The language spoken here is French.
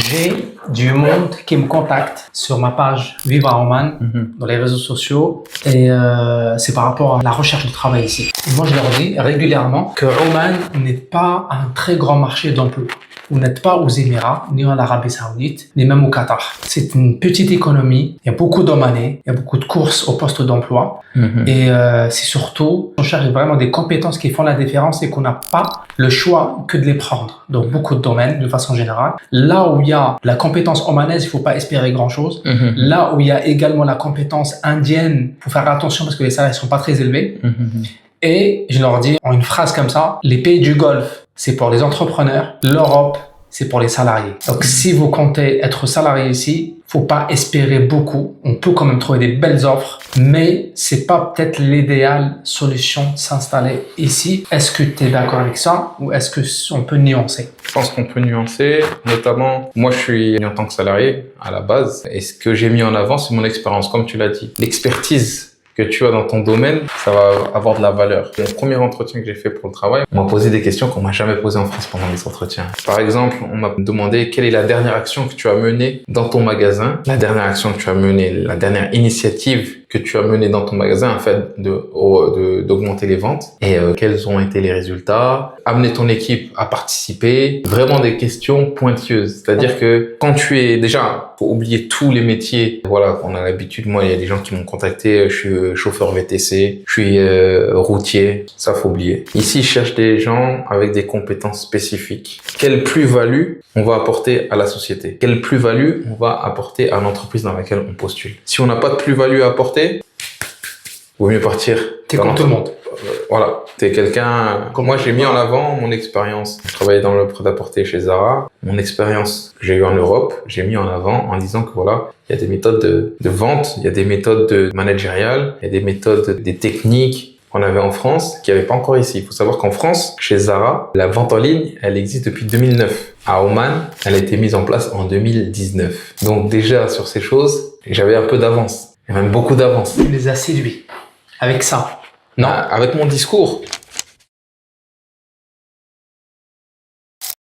J'ai du monde qui me contacte sur ma page Vivre à Oman, dans les réseaux sociaux, et c'est par rapport à la recherche de travail ici. Et moi, je leur dis régulièrement que Oman n'est pas un très grand marché d'emploi. Vous n'êtes pas aux Émirats, ni en Arabie Saoudite, ni même au Qatar. C'est une petite économie, il y a beaucoup d'Omanais, il y a beaucoup de courses au poste d'emploi, et c'est surtout, on cherche vraiment des compétences qui font la différence et qu'on n'a pas le choix que de les prendre. Donc beaucoup de domaines, de façon générale. Là où il y a la compétence omanaise, il ne faut pas espérer grand-chose. Là où il y a également la compétence indienne, il faut faire attention parce que les salaires ne sont pas très élevés. Et je leur dis en une phrase comme ça, les pays du Golfe, c'est pour les entrepreneurs, l'Europe, c'est pour les salariés. Donc si vous comptez être salarié ici, faut pas espérer beaucoup. On peut quand même trouver des belles offres, mais c'est pas peut-être l'idéale solution de s'installer ici. Est-ce que tu es d'accord avec ça ou est-ce que on peut nuancer? Je pense qu'on peut nuancer, notamment, moi je suis venu en tant que salarié à la base, et ce que j'ai mis en avant, c'est mon expérience, comme tu l'as dit. L'expertise que tu as dans ton domaine, ça va avoir de la valeur. Mon premier entretien que j'ai fait pour le travail, on m'a posé des questions qu'on m'a jamais posées en France pendant les entretiens. Par exemple, on m'a demandé quelle est la dernière action que tu as menée dans ton magasin, la dernière action que tu as menée, la dernière initiative que tu as menée dans ton magasin afin d'augmenter les ventes et quels ont été les résultats, amener ton équipe à participer, vraiment des questions pointilleuses. C'est-à-dire que quand tu es déjà, faut oublier tous les métiers, voilà, on a l'habitude, moi il y a des gens qui m'ont contacté, je suis chauffeur VTC, je suis routier, ça faut oublier. Ici, je cherche des gens avec des compétences spécifiques. Quelle plus-value on va apporter à la société? Quelle plus-value on va apporter à l'entreprise dans laquelle on postule? Si on n'a pas de plus-value à apporter, vaut mieux partir. T'es comme tout le monde. Voilà, t'es quelqu'un... Moi, j'ai mis en avant mon expérience. Je travaillais dans le prêt-à-porter chez Zara. Mon expérience que j'ai eue en Europe, j'ai mis en avant en disant que voilà, il y a des méthodes de vente, il y a des méthodes managériales, il y a des méthodes, des techniques qu'on avait en France, qu'il n'y avait pas encore ici. Il faut savoir qu'en France, chez Zara, la vente en ligne, elle existe depuis 2009. À Oman, elle a été mise en place en 2019. Donc déjà, sur ces choses, j'avais un peu d'avance. Et même beaucoup d'avance. Tu les as séduits avec ça. Non, avec mon discours.